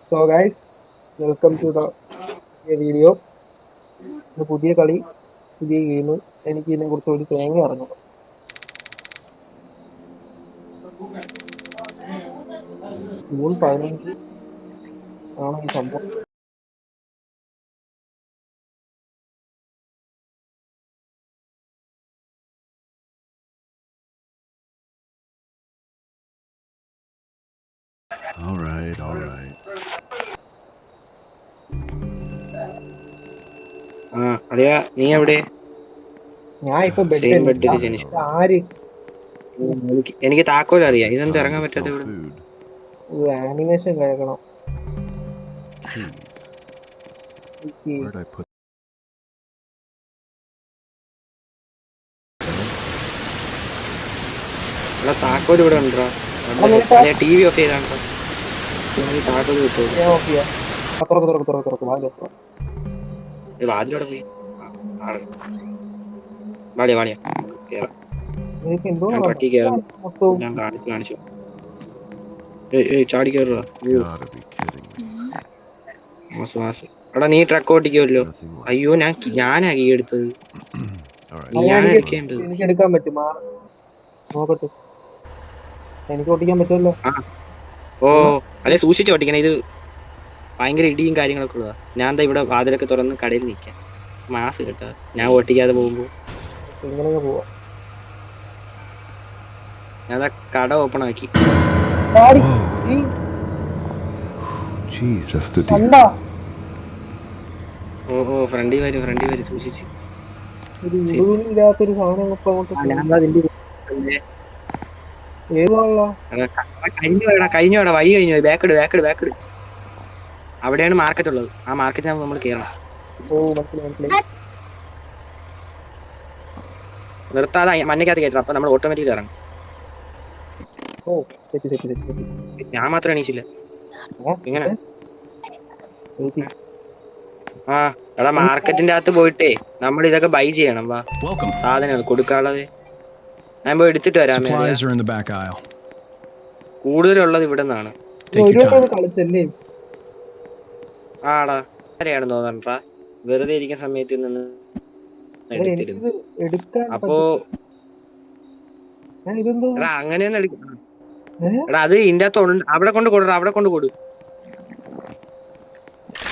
So guys, welcome to the video. ഇത് പുതിയ കളി, പുതിയ ഗെയിം. എനിക്ക് ഇതിനെ കുറിച്ച് ഒരു തേങ്ങ അറിഞ്ഞത്. ജൂൺ 15 ആണ് ഈ സംഭവം. All right. അറിയാ നീ എവിടെ? ഞാൻ ഇപ്പൊ സെയിം ബെഡിൽ ബെഡിൽ. ജനിച്ചു. ആര്? എനിക്ക് താക്കോൽ അറിയാം. ഇതെന്ത് ഇറങ്ങാൻ പറ്റാത്ത ഇവിടെ? ആനിമേഷൻ കേൾക്കണം. Where'd I put? താക്കോൽ ഇവിടെ ഉണ്ടോ? ടി വി ഓഫ് ചെയ്താണ്ടോ? താക്കോൽ കിട്ടുമോ? ഞാൻ ഓഫ് ചെയ്യാം. തുറക്ക് വാതിലോടെ പോയി. വാടിയാ കേറാം. നിനക്ക് എന്തോ ഞാൻ ട്രക്കി കയറാം. ഞാൻ കാണിച്ചു. ചാടി കയറുക. Gotta be kidding me. മാസം എടാ നീ ട്രക്ക് ഓട്ടിക്കുമല്ലോ. Nothing like. അയ്യോ ഞാനാ കീ എടുത്തത്. All right. ഞാൻ എടുക്കേണ്ടത്. എനിക്ക് എടുക്കാൻ പറ്റും. നോക്കട്ടെ, എനിക്ക് ഓട്ടിക്കാൻ പറ്റുമല്ലോ. ഓ അല്ലെ സൂക്ഷിച്ച് ഓട്ടിക്കണം. ഇത് ഭയങ്കര ഇടിയും കാര്യങ്ങളൊക്കെ ഉള്ളതാ. ഞാൻ എന്താ ഇവിടെ വാതിലൊക്കെ തുറന്ന് കടയിൽ നിൽക്കാം. മാസ് കേട്ടാ ഞാൻ ഓട്ടിക്കാതെ പോകുമ്പോ. ഇങ്ങനെ പോവാ. ഞാൻ കട ഓപ്പൺ ആക്കി. Jesus, ഓ ഫ്രണ്ടി വരും സൂക്ഷിച്ച്. ഒരു ഇല്ലാത്തൊരു സാധനം കഴിഞ്ഞു വഴി കഴിഞ്ഞു. ബാക്കിട്. അവിടെയാണ് മാർക്കറ്റ് ഉള്ളത്. ആ മാർക്കറ്റിൽ നമ്മൾ കയറണം. മനസ്സിലായി. നിർത്താതെ മഞ്ഞക്കകത്ത് കയറ്റണം. അപ്പൊ നമ്മൾ ഓട്ടോമാറ്റിക് ഇറങ്ങും. ഞാൻ മാത്രം എണീച്ചില്ല. എങ്ങനെ? എടാ മാർക്കറ്റിന്റെ അകത്ത് പോയിട്ടേ നമ്മൾ ഇതൊക്കെ ബൈ ചെയ്യണം. വാ, സാധനങ്ങൾ കൊടുക്കാനുള്ളത് ഞാൻ പോയി എടുത്തിട്ട് വരാം. കൂടുതലുള്ളത് ഇവിടെ നിന്നാണ്. ആടാ ആരെയാണെന്ന് തോന്നണ്ടാ വെറുതെ ഇരിക്കുന്ന സമയത്ത് നിന്ന് എടുത്തിരുന്നു. അപ്പോ എടാ അങ്ങനെയൊന്നും എടാ അത് ഇതിന്റെ അകത്ത് അവിടെ കൊണ്ട് കൊടു.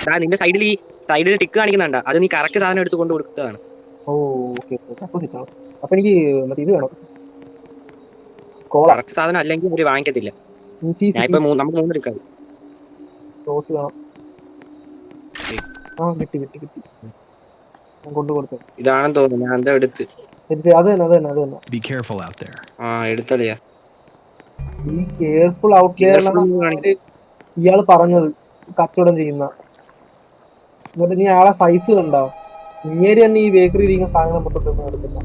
എടാ നിന്റെ സൈഡിൽ ടിക്ക് കാണിക്കുന്നുണ്ടാ? അത് നീ കറക്റ്റ് സാധനം എടുത്ത് കൊണ്ട് കൊടുത്തതാണ്. അപ്പൊ എനിക്ക് ഇത് വേണം. കറക്റ്റ് സാധനം അല്ലെങ്കിൽ അവര് വാങ്ങിക്കത്തില്ല. ഞാൻ ഇപ്പൊ നമുക്ക് 3 എടുക്കാം. ഇതാണെന്ന് തോന്നുന്നു. ഞാൻ എന്താ എടുത്ത് എടുത്തളിയാ. ഇയാള് പറഞ്ഞത് കച്ചവടം ചെയ്യുന്ന എന്നിട്ട് നീ ആളെ സൈസ് കണ്ടോ? നേരെ തന്നെ ഈ ബേക്കറി ഇരിക്കുന്ന സാധനം പൊട്ടൊന്നും എടുത്തില്ല.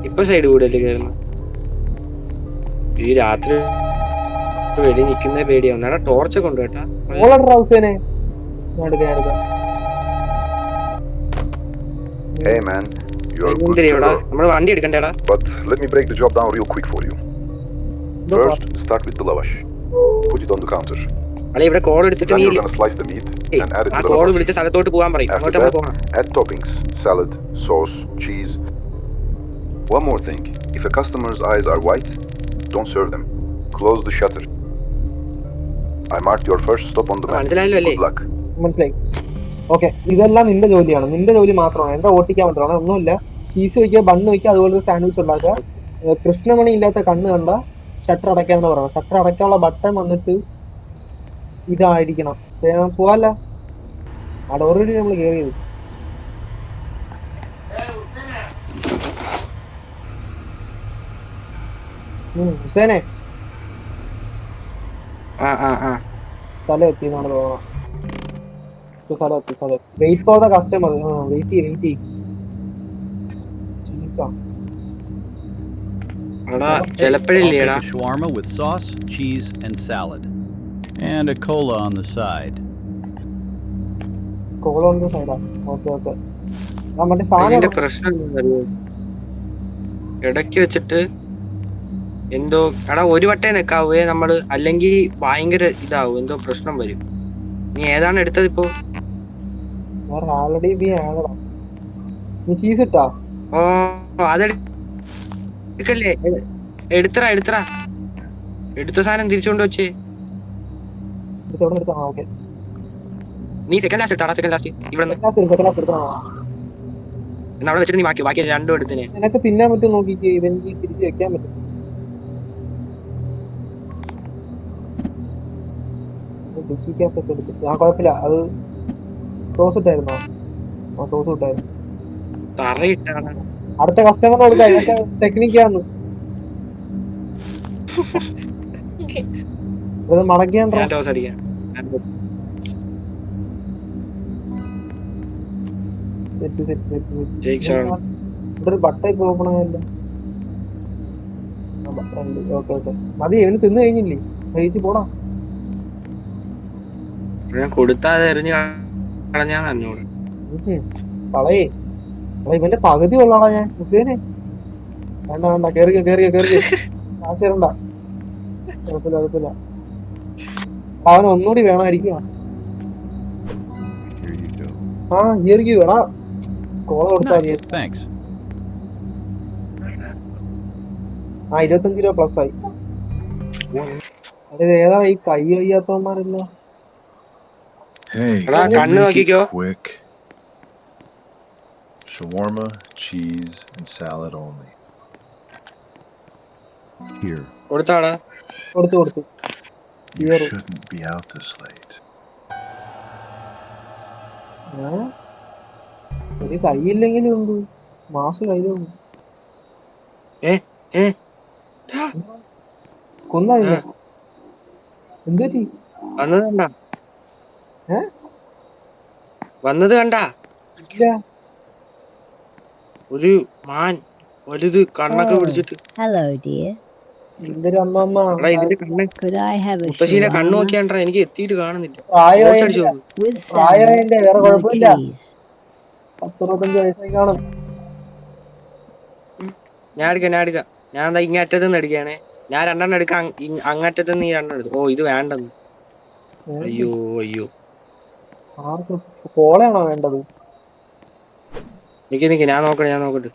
ഇപ്പൊ സൈഡ് കൂടല്ലേ കയറുന്നു. ഈ രാത്രി വെടി നിക്കുന്ന പേടിയാ. ഒന്നാടാ ടോർച്ചൊക്കെ ഉണ്ട് കേട്ടാ. Hey man, you're good to go. നമ്മൾ വണ്ടി എടുക്കണ്ടേടാ. But let me break the job down real quick for you. First, start with the lavash. Put it on the counter. അല്ലെ ഇവിടെ കോൾ എടുത്തിട്ട് Then you're gonna slice the meat and add it to the call lavash. വിളിച്ച സ്ഥലത്തോട്ട് പോകാൻ പറയും. After that, add toppings, salad, sauce, cheese. One more thing, if a customer's eyes are white, don't serve them. Close the shutter. I marked your first stop on the map. Good luck. മനസ്സിലായി. Okay, ഇതെല്ലാം നിന്റെ ജോലിയാണ്. നിന്റെ ജോലി മാത്രമാണ്. എന്റെ ഓട്ടിക്കാൻ പറ്റുന്ന ഒന്നുമില്ല. ചീസ് വയ്ക്കുക, ബണ്ണ് വയ്ക്കുക, അതുപോലെ സാൻഡ്വിച്ച് ഉണ്ടാക്കുക. കൃഷ്ണമണി ഇല്ലാത്ത കണ്ണ് കണ്ട ഷട്ടർ അടയ്ക്കാന്ന് പറയണം. ഷട്ടർ അടയ്ക്കാനുള്ള ബട്ടൺ വന്നിട്ട് ഇതായിരിക്കണം. പോവല്ല, അവിടെ ഓൾറെഡി നമ്മൾ കയറിയത്. ഹുസേനെ സ്ഥലം എത്തിയെന്നാണ് തോന്നണം. Wait for the customer. Wait ചെയ്യും. Shawarma with sauce, cheese, and salad, and a cola on the side. Cola on the side. Okay. ഇതിന്റെ പ്രശ്നം എന്താണെന്നറിയോ? ഇടയ്ക്ക് വെച്ചിട്ട് എന്തോ എടാ ഒരു വട്ടേ നിക്കാവേ നമ്മള്, അല്ലെങ്കിൽ ഭയങ്കര ഇതാവും, എന്തോ പ്രശ്നം വരും. നീ ഏതാണ് എടുത്തത് ഇപ്പോ? ഞാൻ ആൾറെഡി ബി ആണടാ. നീ ചീസ് ഇട്ടാ? ഓ അതെടുക്കല്ലേ, എടുത്തറ എടുത്ത സാധനം തിരിച്ചുകൊണ്ട് വെച്ചേ. എടുത്താ ഓക്കെ. നീ സെക്കൻഡ് ലാസ്റ്റ് ഇട്ടാടാ, സെക്കൻഡ് ലാസ്റ്റ് ഇവിടെ നിന്ന്. എടുത്താ. എന്നാ അവിടെ വെച്ചിട്ട് നീ ബാക്കി രണ്ടും എടുത്തിനെ. നിനക്ക് തിന്നാൻ പറ്റും നോക്കിക്ക്, ഇതെനിക്ക് തിരിച്ച് വെക്കാൻ പറ്റും. എടുത്തിട്ട് ആ കുഴപ്പമില്ല. അത് സോസ് ഇട്ടായിരുന്നോ? ആ സോസ് ഇട്ടായിരുന്നു. തറയിട്ടാണ് അടുത്ത കസ്റ്റമറിന് കൊടുക്കാം. ഇതൊക്കെ ടെക്നിക്കാന്ന്. ഇത് മടക്കിയാണ്ടോ? ഞാൻ ടോസ് അടിക്കാം. ഇവിടെ ഒരു ബട്ട ഇപ്പൊ ഓപ്പൺ ആയല്ലോ. ബട്ട ഉണ്ട്. ഓക്കെ ഓക്കെ മതി. ഇവന് തിന്നു കഴിഞ്ഞില്ലേ? കഴിച്ച് പോടാ. ഞാൻ കൊടുത്താതെ എറിഞ്ഞ് കളഞ്ഞാന്ന് എന്നോട്. കളയേ ഇവന്റെ പകുതി കൊള്ളാടാ ഞാൻ. ഹുസേനെ വേണ്ട കേറിക്കോ കാശ് തരണ്ട. കുഴപ്പമില്ല. അവൻ ഒന്നുകൂടി വേണമായിരിക്കും. ആ ഹിയർക്ക് വേണ കോള കൊടുത്താൽ മതി. Nice. Thanks. ആ 25 രൂപ പ്ലസ് ആയി. അത് ഏതാ ഈ കൈ വയ്യാത്തവന്മാരല്ല? Hey, എടാ കണ്ണ് നോക്കിക്കോ. quick. Shawarma, cheese, and salad only. Here. കൊടുത്താടാ. കൊടുത്തു. You Here. shouldn't be out this late. ഒരു കൈയില്ലെങ്കിലും ഉണ്ട്. മാസം കയ്യിലുണ്ട്. കൊന്ന എന്തുപറ്റി? വന്നത് കണ്ടാ? ഇല്ല. ഒരു മാൻ വലുത് കണ്ണൊക്കെ പിടിച്ചിട്ട്. Hello, dear. എന്തൊരു അമ്മമ്മ. എടാ ഇതിന്റെ കണ്ണ്, Could I have a മുത്തശ്ശീനെ കണ്ണ് shawarma നോക്കിയാണ്ടാ, എനിക്ക് എത്തിയിട്ട് കാണുന്നില്ല. പ്രായമായതിന്റെ with salad, പ്രായമായതിന്റെ വേറെ no കുഴപ്പമില്ല. cheese? 10-25 വയസ്സായി കാണും. ഞാൻ എടുക്കാം. ഞാൻ എന്താ ഇങ്ങറ്റത്ത് നിന്ന് എടുക്കുകയാണേ. ഞാൻ 2 എടുക്കാം. അങ്ങറ്റത്ത് നീ 2 എടുക്കും. ഓ ഇത് വേണ്ടെന്ന്. അയ്യോ ആർക്ക് കോളയാണോ വേണ്ടത്? നിക്ക് ഞാൻ നോക്കട്ടെ.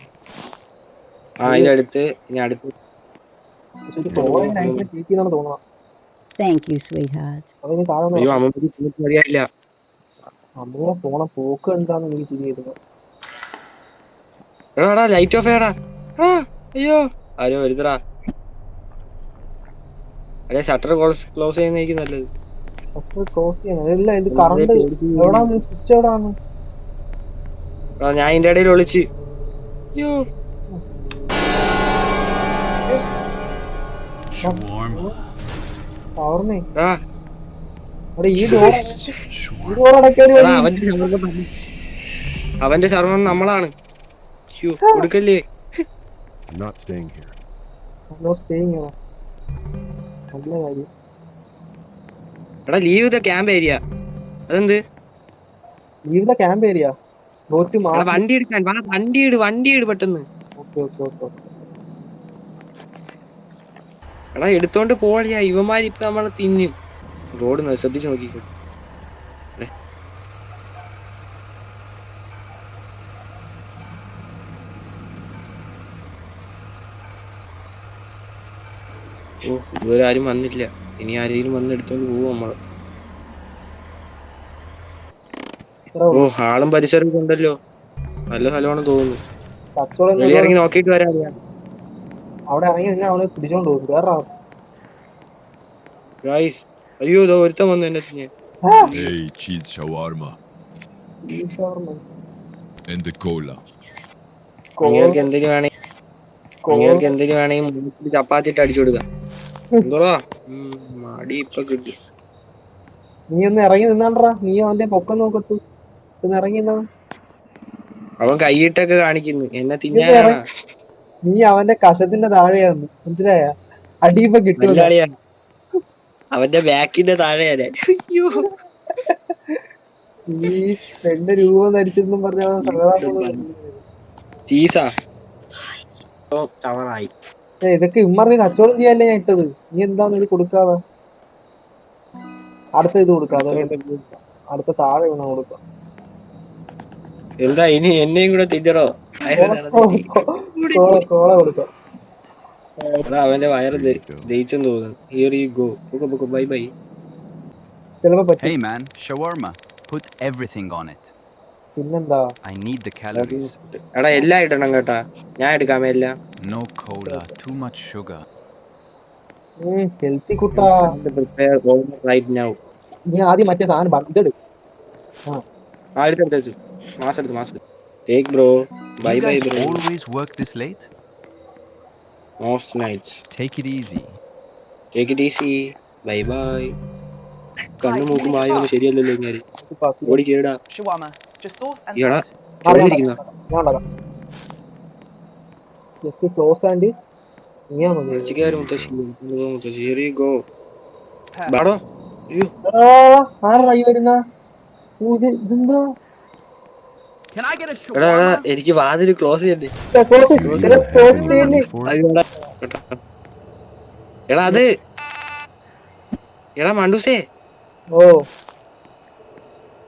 ആ ഇതെടുത്ത് ഇനി അടുത്ത്. തോന്നണം. Thank you, sweetheart. അതിന് താഴെ അയ്യോ അമ്മ മതിയായില്ല. അമ്മ പോണ പോക്ക് എന്താന്ന് എനിക്ക് ചിരിയായിരുന്നു. എടാ ലൈറ്റ് ഓഫ് ചെയ്യടാ. അയ്യോ ആരോ വരുത്തടാ. അല്ലെ ഷട്ടർ ക്ലോസ് ചെയ്യുന്നതായിരിക്കും നല്ലത്. ക്ലോസ് ചെയ്യണം. ഇല്ല ഇത് കറണ്ട് എവിടാന്ന്? സ്വിച്ച് എവിടാന്ന്? ഞാൻ ഇതിന്റെ ഇടയിൽ ഒളിച്ച്. അയ്യോ പവർന്നേ. ആ അവിടെ ഈ ഡോർ അടയ്ക്കാൻ അവന്റെ ശർമ്മം നമ്മളാണ്. കൊടുക്കല്ലേ. നല്ല കാര്യം. എടാ ലീവ് ദ ക്യാമ്പ് ഏരിയ. അതെന്ത്? Leave the camp area. വണ്ടി എടുക്കാൻ വണ്ടി ഇട് പെട്ടെന്ന്. എടാ എടുത്തോണ്ട് പോളിയാ. ഇവന്മാരിപ്പൊ നമ്മളെ തിന്നും. റോഡ് ശ്രദ്ധിച്ച് നോക്കിക്കോ. ഓ ഇതുവരെ ആരും വന്നില്ല. ഇനി ആരെങ്കിലും വന്ന് എടുത്തോണ്ട് പോവും നമ്മള്. ഓ ആളും പരിസരവും ഉണ്ടല്ലോ. നല്ല സ്ഥലമാണെന്ന് തോന്നുന്നു. വെളിയിറങ്ങി നോക്കിയിട്ട് വരാം. അവിടെ ഇറങ്ങി നിന്നെ അവളെ പിടിച്ചോണ്ട് പോകും. വേറെ അയ്യോ ഇതോ ഒരുത്തം വന്നു എന്നെ തിന്നെ. Hey, cheese shawarma and the cola. അങ്ങേർക്ക് എന്തിനു വേണമെങ്കിൽ ചപ്പാത്തി ഇട്ട് അടിച്ചു കൊടുക്കാം. എന്തോടാ മടി ഇപ്പൊ കിട്ടി. നീ ഒന്ന് ഇറങ്ങി നിന്നാണ്ടാ. നീ അവന്റെ പൊക്കം നോക്കത്തു. ഇറങ്ങി നിന്നാ. അവൻ കൈയിട്ടൊക്കെ കാണിക്കുന്നു. എന്നെ തിന്നാനാണ്. നീ അവന്റെ കഷത്തിന്റെ താഴെയാന്ന് മനസ്സിലായ? അടിയിപ്പൊ കിട്ടൂല. അവന്റെ ബാക്കിന്റെ താഴെയാണ്. അയ്യോ ഈ 2 രൂപ ധരിച്ചെന്നും പറഞ്ഞ ചീസാ ചവറായി. ഇതൊക്കെ ഇമ്മറിന് കച്ചവടം ചെയ്യാല്ലേ ഞാൻ ഇട്ടത്. നീ എന്താണ് ഇത് കൊടുക്കാതെ? അടുത്ത ഇത് കൊടുക്കാതെ അടുത്ത താഴെ വീണ കൊടുക്കാം. എന്താ ഇനി എന്നെയും കൂടെ തിന്നണോ? കോള കൊടുക്കാം. എടാ അവന്റെ വയറ് Here you go. ദഹിച്ചെന്ന് തോന്നുന്നു. Here you go. പൊക്കോ ബൈ ബൈ. ചിലപ്പോ പറ്റും. Hey man, shawarma. Put everything on it. പിന്നെന്താ? I need the calories. എടാ എല്ലാം ഇടണം കേട്ടാ. ഞാൻ എടുക്കാമേ എല്ലാം. No cola, too much sugar. Healthy കുട്ടാ. Prepare all right now. നീ ആദ്യം മറ്റേ സാധനം ഇതെടു. എടുത്തു മാസം take bro. Bye You bye guys bro. always work this late? Most nights. Take it easy. Take it easy. Bye bye. കണ്ണു മൂക്കും വായൊന്നും ശരിയല്ലല്ലോ ഇങ്ങനെ. ഓടി കേടാ. Shawarma. Just sauce and ഈടാ salt. ചുവന്നിരിക്കുന്ന. ഞാൻ ഉണ്ടാക്കാം. ജസ്റ്റ് ക്ലോസ് ആൻഡ് നീയാ മതി. മുത്തശ്ശി ഹിയർ യു ഗോ. ബാടോ. അയ്യോ ആരാ ഈ വരുന്ന? ഇതെന്താ? Can I get a എടാ shawarma? എനിക്ക് വാതിൽ ക്ലോസ് ചെയ്യണ്ടേ. എടാ അത് എടാ മണ്ടൂസേ ഓ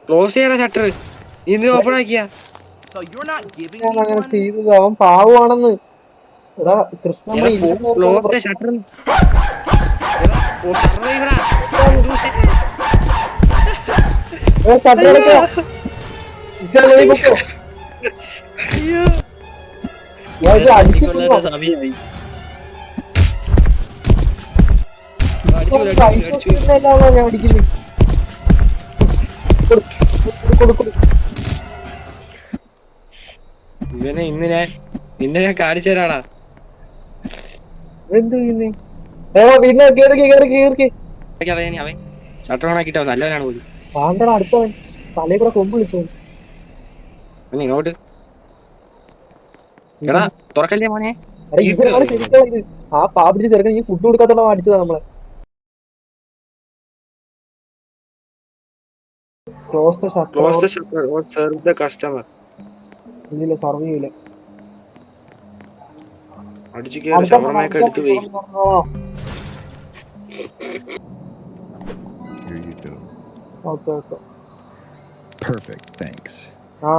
ക്ലോസ് ചെയ്യണ ഷട്ടർ. നീ എന്തിനാ open ആക്കിയാ? So you're not giving ഞാൻ me അങ്ങനെ one? ചെയ്തത്. അവൻ പാവമാണെന്ന്. എടാ കൃഷ്ണമണി ക്ലോസ് ഷട്ടർ. സമയമായി. ഞാൻ അടിക്കുന്നു. ഇവനെ നിന്നെ ഞാൻ കാണിച്ചു തരാടാ. എന്ത് ചെയ്യുന്നേ? പിന്നെ കേറി അവൻ ഷട്ടർ ഓൺ ആക്കിട്ടോ നല്ലവനാണ് പോലും. പാണ്ടട അടുത്തവൻ തലേ കൂടെ കൊമ്പ് വിളിച്ചോ. ഇങ്ങോട്ട് എടാ തുറക്കല്ലേ മോനെ. ഇവരാണ് ശരിക്കും ഇത്. ആ പാപിടിച്ച് ചെറുക്കൻ ഈ ഫുഡ് കൊടുക്കാത്തോളം അടിച്ചതാ നമ്മളെ. Close the shutter. Close the shutter or serve the customer. ഇല്ല സർവ് ചെയ്യില്ല. അടിച്ചു കയറി ഷവർമയൊക്കെ എടുത്തു പോയി. Here you go. Okay okay. Perfect, thanks. ആ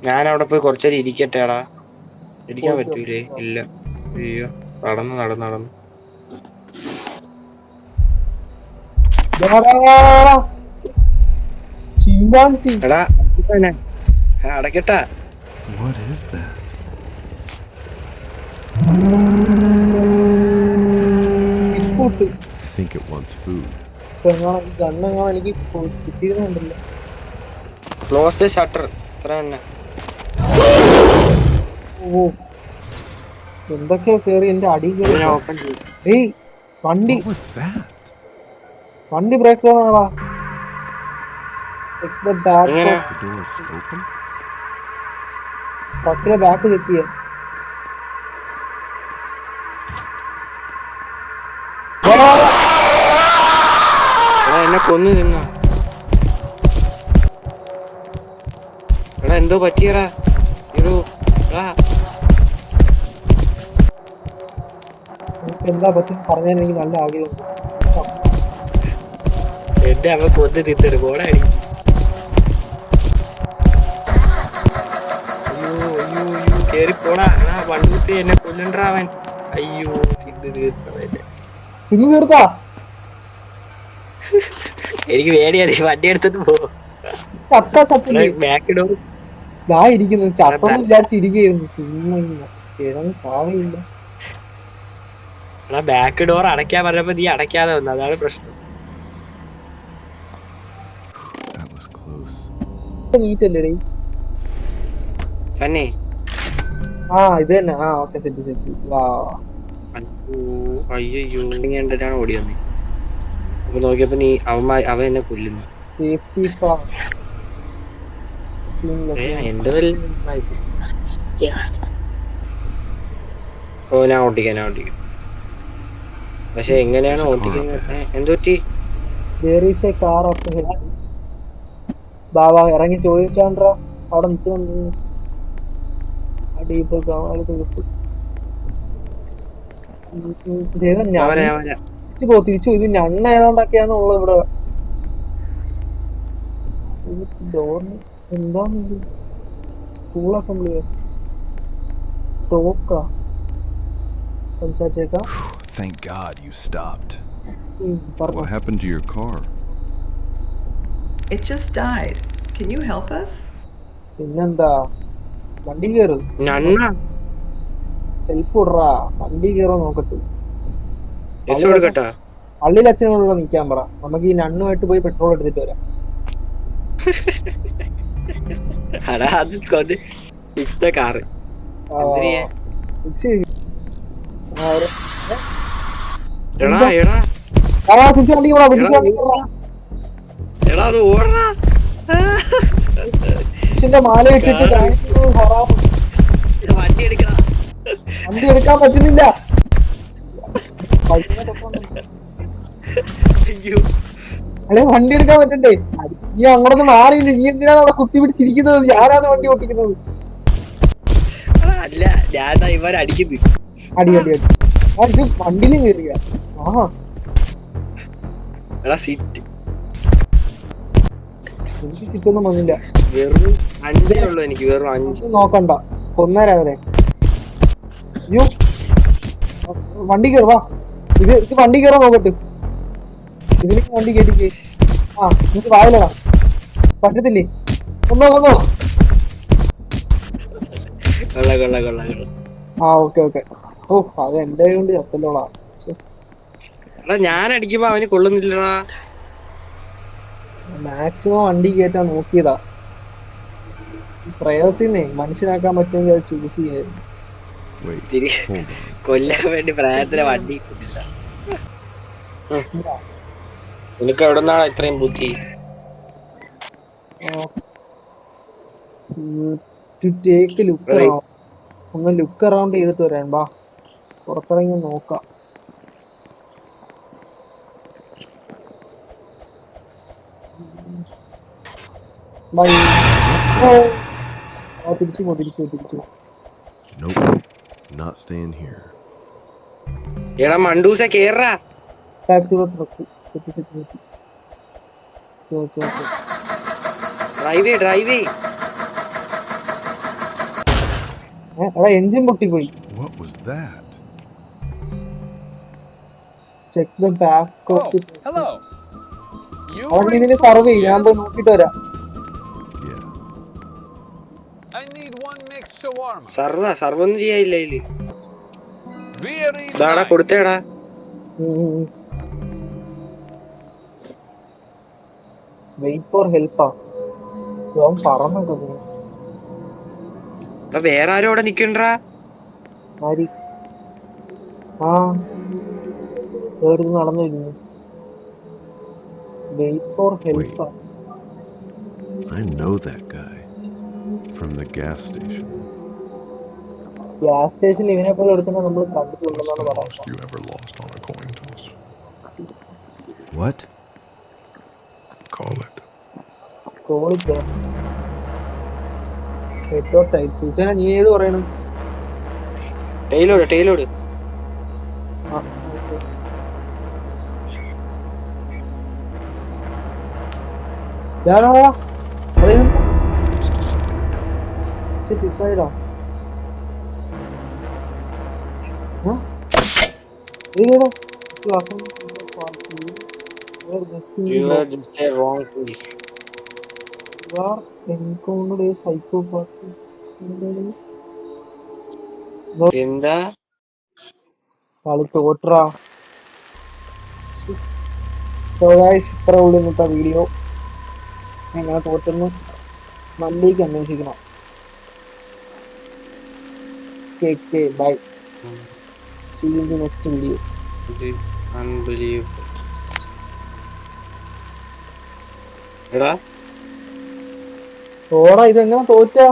ഞാൻ അവിടെ പോയി കുറച്ചേരം ഇരിക്കട്ടെടാ. ഇരിക്കാൻ പറ്റൂലേ? ഇല്ല. അയ്യോ നടന്നു. ചിമ്പാൻസി. എടാ അടക്കട്ടാ. What is that? I think it wants food. എനിക്ക് കിട്ടിയിരുന്നുണ്ടല്ലോ. Close the shutter. ഇത്ര തന്നെ. ഓ എന്തൊക്കെയോ കേറി എന്റെ അടി കേറി. ഓപ്പൺ ചെയ്തു. ഏയ് വണ്ടി What was that? Breakdown ആണോ? എങ്ങനെ? The door's open? ട്രക്കിലെ ബാക്ക് തെറ്റിയ. എന്നെ കൊന്നു തിന്നോ? എടാ എന്തോ പറ്റിയടാ. എന്താ പറ്റും പറഞ്ഞാൽ എനിക്ക് നല്ല ആഗ്രഹമുണ്ട്. എന്റെ അവൻ കൊന്ന് തിന്നരുത്. പോടാ അടിച്ചു. അയ്യോ കേറി പോടാ. വണ്ടൂസി എന്നെ കൊല്ലണ്ടാവൻ. അയ്യോ തിന്ന് തീർത്തവന്റെ. ഇന്ന് തീർത്താ? എനിക്ക് പേടിയാ. വണ്ടി എടുത്തിട്ട് പോ. ബാക്ക് ഡോർ ഞാൻ ഇരിക്കുന്നു ചത്തൊന്നും വിചാരിച്ചിരിക്കുന്നു. കിഴങ്ങ് സാധനമില്ല. ബാക്ക് ഡോർ അടയ്ക്കാൻ പറഞ്ഞപ്പോ നീ അടയ്ക്കാതെ വന്നു. അതാണ് പ്രശ്നം. That was close. നീറ്റല്ലേ തന്നെ. ഇത് തന്നെ. Okay set. വാ അയ്യോ കണ്ടിട്ടാണ് ഓടി വന്നേ. അപ്പൊ നോക്കിയപ്പോ അവൻ എന്നെ കൊല്ലുന്നു. സേഫ്റ്റി എന്റെ ഓ ഞാൻ ഓട്ടിക്കാം. പക്ഷെ എങ്ങനെയാണ് ഓട്ടിക്കുന്നത്? എന്തുപറ്റി? ബാബാ ഇറങ്ങി ചോദിച്ചാണ്ടാ അവിടെ നിൽക്കുന്നു. അടിയിപ്പോ കാണാതെ കിട്ടും. ഇത് ഞാൻ വരാം, ഞാൻ വരാം. തിരിച്ചു ഇത് ഞണ്ണ ഏതാണ്ടൊക്കെയാണുള്ളത് ഇവിടെ. ഡോറിന് എന്താണിത്? സ്കൂൾ അസംബ്ലി തോക്കാ സംസാരിച്ചേക്കാം. Thank God you stopped. പറഞ്ഞു. What happened to your car? It just died. Can you help us? പിന്നെന്താ, വണ്ടി കയറ്, ഞണ്ണ ഹെൽപ്പ് വിടറാ, വണ്ടി കയറാൻ നോക്കട്ടെ. എസ് കൊടുക്കട്ടാ. പള്ളിയിൽ അച്ഛനോടുള്ള നിൽക്കാൻ പറ, നമുക്ക് ഈ നണ്ണുമായിട്ട് പോയി പെട്രോൾ എടുത്തിട്ട് വരാം. അടാ അത് കൊണ്ട് ഫിക്സ് ദ കാറ്. എന്തിനാ? എടാ എടാ തിരിച്ചു വണ്ടി പോടാ, തിരിച്ചു വണ്ടി പോടാ. എടാ അത് ഓടണ. ഇതിന്റെ മാല ഇട്ടിട്ട് കാണിക്കുന്നത് ഹറാം. വണ്ടി എടുക്കണ. വണ്ടി എടുക്കാൻ പറ്റുന്നില്ല. അയ്യോ അല്ലെ വണ്ടി എടുക്കാൻ പറ്റണ്ടേ? നീ അങ്ങോട്ടൊന്ന് മാറിയില്ല, നീ എന്തിനാണ് അവിടെ കുത്തി പിടിച്ചിരിക്കുന്നത്? ഞാനാണ് വണ്ടി ഓട്ടിക്കുന്നത്. അല്ല ഞാൻ ഇവരെ അടിക്കുന്നത്. അടി അടി അടി. ഇത് വണ്ടിയിലും കയറിയ. ആ എടാ സിറ്റ് എനിക്ക് കിട്ടൊന്നും വന്നില്ല. വെറും 5 ഉള്ളു എനിക്ക്, വെറും 5. നോക്കണ്ട, കൊന്നേരാവരെ. അയ്യോ വണ്ടി കയറുവാ. ഇത് വണ്ടി കയറാൻ നോക്കട്ടെ. ഇതിലേക്ക് വണ്ടി കയറ്റിക്ക്. ആ എനിക്ക് വായിലടാ, പറ്റത്തില്ലേ? ഒന്നോ. കൊള്ള കൊള്ള കൊള്ള കൊള്ള. ആ ഓക്കെ. ഓ അത് എന്റെ കൊണ്ട് ചത്തല്ലോളാ. എടാ ഞാൻ അടിക്കുമ്പോ അവന് കൊള്ളുന്നില്ലടാ. മാക്സിമം വണ്ടി കയറ്റാൻ നോക്കിയതാ. പ്രയത്നത്തിനെ മനുഷ്യനാക്കാൻ പറ്റുമെങ്കിൽ അത് ചൂസ് ചെയ്യായിരുന്നു. Wait, തിരി hold on. കൊല്ലാൻ വേണ്ടി പ്രായത്തിലെ വണ്ടി. നിനക്ക് എവിടെ നിന്നാണ് ഇത്രയും ബുദ്ധി? Take look around. ഒന്ന് ലുക്ക് അറൗണ്ട് ചെയ്തിട്ട് വരാൻ ബാ, പുറത്തിറങ്ങി നോക്കാം. ബൈ. തിരിച്ചു. Nope. Not staying here. എടാ മണ്ടൂസ കേറാ. Back to the truck. Okay. ഡ്രൈവേ എടാ എഞ്ചിൻ പൊട്ടിപ്പോയി. What was that? Check the back of the. Hello. You അവൻ bring ഇതിന് food, സർവ് ചെയ്യും, ഞാൻ yes? പോയി നോക്കിട്ട് വരാം. Yeah. I need 1 mixed shawarma. സർവൊന്നും ചെയ്യാനില്ല ഇതില്. Very ഇതാടാ nice. കൊടുത്തേടാ. വെയിറ്റ് ഫോർ ഹെൽപ്പാ. അവൻ പറന്നൊക്കെ പോയി. എടാ വേറെ ആരും അവിടെ നിക്കണ്ടാ. ആര്? ആ നടന്നു വരുന്നു. വെയിറ്റ് ഫോർ ഹെൽപ്പാ. I know that guy from the gas station. Gas സ്റ്റേഷനിൽ ഇവനെ പോലെ എടുക്കുന്ന നമ്മൾ What's കണ്ടിട്ടുണ്ടെന്നാണ് the പറയുന്നത്. most you ever lost on a coin toss? What? Call it. കോളിപ്പോ ഏറ്റവും ടൈപ്പ് സൂചന. നീ ഏത് പറയണം? ടൈലോട് ആ okay. ഡിസൈഡാ. You are just a wrong place. എന്താ കളി തോട്രാ. ഇത്ര ഉള്ളു ഇന്നത്തെ വീഡിയോ. എങ്ങനെ തോറ്റുന്നു മല്ലിക്ക് അന്വേഷിക്കണം. Bye. See you in the next video. Unbelievable. എടാ ഓടാ, ഇതെങ്ങനെ തോറ്റാ?